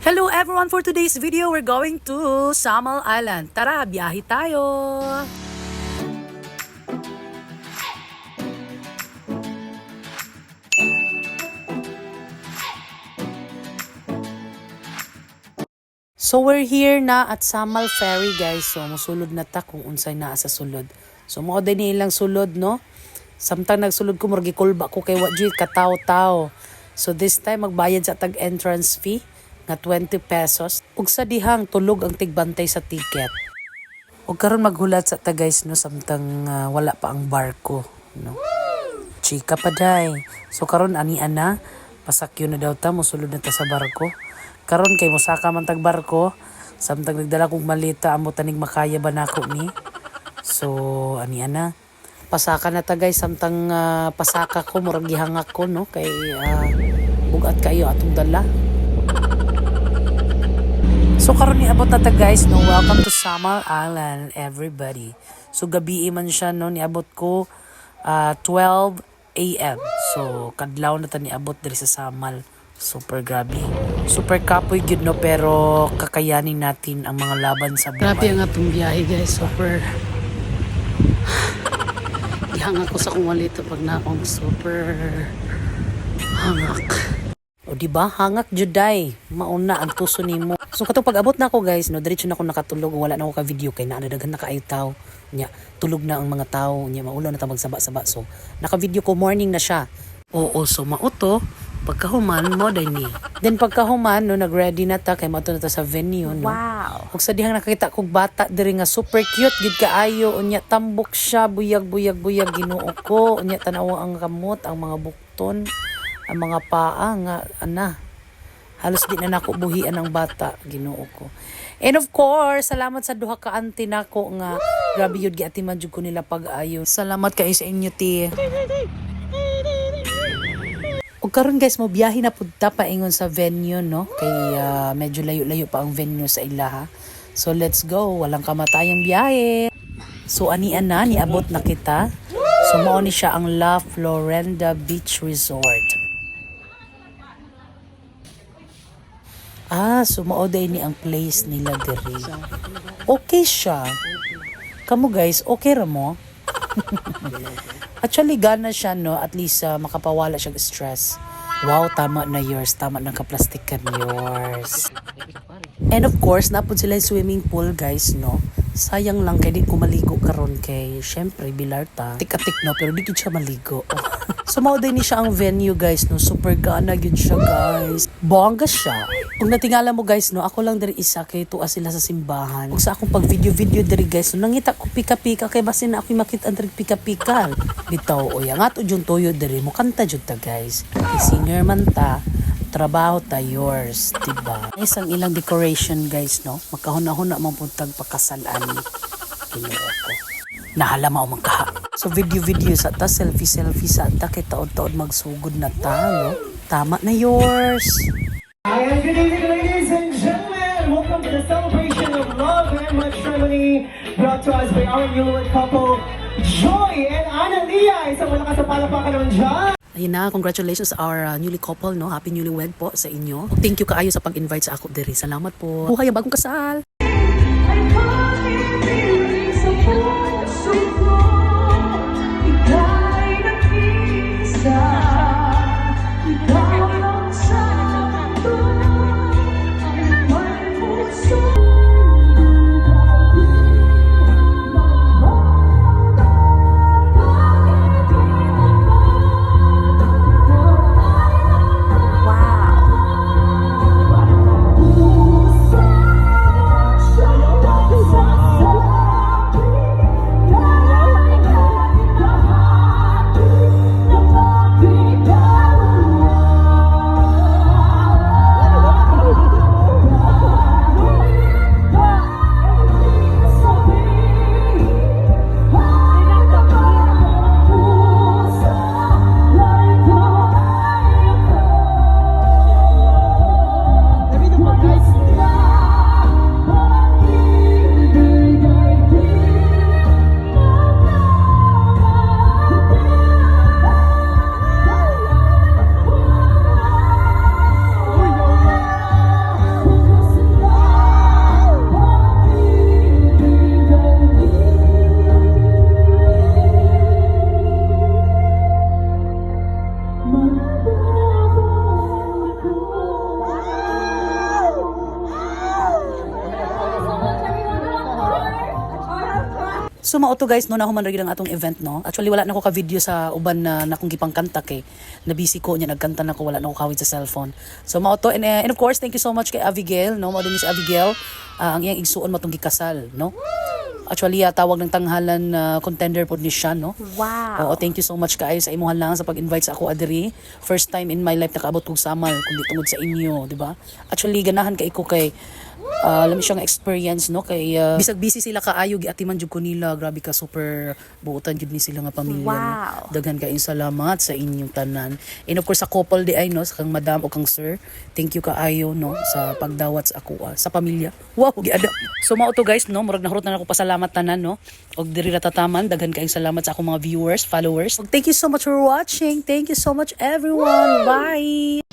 Hello everyone! For today's video, we're going to Samal Island. Tara, biyahe tayo! So we're here na at Samal Ferry guys. So musulod na ta kung unsay naa sa sulod. So mo din ilang sulod no. Samtang nagsulod ko murgi kulba ko kay wadjoy kataw-taw. So this time magbayad sa tag entrance fee nga 20 pesos. Ug sa dihang tulog ang tigbantay sa ticket. Ug karon maghulat sa ta guys no samtang wala pa ang barko no. Chika pa day. So karon ani ana pasakyo na daw ta mosulod na ta sa barko. Karon kay mosaka man tag barko samtang nagdala kog malita amo tanig makaya ba nako ni. So ani ana pasaka na ta guys samtang pasaka ko murag gihangak ko no kay bugat kayo atong dala. So karon niabot na ta guys no, welcome to Samal Island everybody. So gabi man siya no, niabot ko 12 AM. So kadlaw na ta niabot diri sa Samal. Super grabe. Super kapoy gyud no pero kakayanin natin ang mga laban sa buhay. Grabe ang atong biyahe guys, super. Ihangak ko sa kung walito pag naong super hangak. O diba hangak juday, mauna ang tuso nimo. So katong pag-abot na ako guys, no, diretso na ako nakatulog, wala na ako ka video kay naadaghan na kaayo tao. Nya, tulog na ang mga tao, nya maulaw na ta magsaba-saba. So naka-video ko morning na siya. Oo, so mauto pagkahuman mo din ni. Then pagkahuman no nag-ready na ta kay mato na ta sa venue no. Wow. Ug sa dihang nakakita kog bata diri nga super cute gid kaayo, unya tambok siya, buyag Ginoo ko. Unya tanaw ang kamot, ang mga bukton, ang mga paa nga halos di na nako buhian ang bata, Ginoo ko. And of course, salamat sa duha ka auntie nako nga grabe yun giatiman jud ko nila pag-ayo. Salamat kay sa inyo ti. Ug karon guys mo biyahe na pud ta paingon sa venue no kay medyo layo-layo pa ang venue sa ilaha. So let's go, walang kamatayang biyahe. So ani ana niabot na kita. So mao ni siya ang La Florenda Beach Resort. So mauday ni ang place nila diri. Okay siya. Kamu guys, okay ra mo? Actually, gana siya, no? At least makapawala siya stress. Wow, tama na yours. Tama ng kaplastikan yours. And of course, napod sila yung swimming pool, guys, no? Sayang lang kay di ko maligo karon kay syempre bilarta. Tik-tik no, pero di ko siya maligo. So mauday ni siya ang venue guys no, super gana gyud siya guys. Bongga siya. Kung natingala mo guys no, ako lang diri isa kay tuwa sila sa simbahan. Ug sa akong pag video diri guys no, nangita ko pika-pika kay basin na ako makita diri pika-pika. Bitaw oy angat ujung toyo diri mo kanta jud ta guys. Kay singer man ta. Trabaho ta yours, diba? Isang ilang decoration guys, no? Makahuna-huna mong puntag pakasalan. Ginoo ko. Nahala mo magkaha. So video sa ta, selfie sa ta, kay taod-taod magsugod na ta, no? Tama na yours. Hi, and good evening ladies and gentlemen. Welcome to the celebration of love and matrimony brought to us by our newlywed couple, Joy and Analia. Isang malakas na palapakan naman dyan. Ayun na, congratulations sa our newly couple, no? Happy newlywed po sa inyo. Thank you kaayo sa pag-invite sa ako diri. Salamat po. Buhay ang bagong kasal. So mao to guys, no, nahuman ra gyud ang atong event, no. Actually wala na ko ka video sa uban na nakong gipangkanta kay nabisi ko nya nagkanta na ko, wala na ko kawit sa cellphone. So mao to, and of course thank you so much kay Abigail, no. Mao din si Abigail, ang iyang igsuon matong gikasal, no. Actually, tawag ng tanghalan contender po ni siya, no? Wow. Oo, thank you so much kaayo sa imuhan lang sa pag-invite sa ako adiri. First time in my life nakaabot kong samal kundi tungod sa inyo, di ba? Actually, ganahan kay ko kay alam siyang experience, no, kay bisag busy sila kaayo giatiman jud ko nila, grabe ka, super buutan jud ni sila nga pamilya, no? Wow. Daghan kayong salamat sa inyong tanan, and of course sa couple di ay, no, sa kang madam o kang sir, thank you kaayo, no, sa pagdawat sa ako sa pamilya. Wow, giada. So mao to guys, no, murag nahurot na ako pasalamat tanan, no, og diri ra tataman, daghan kayong salamat sa akong mga viewers, followers. Thank you so much for watching, thank you so much everyone, bye.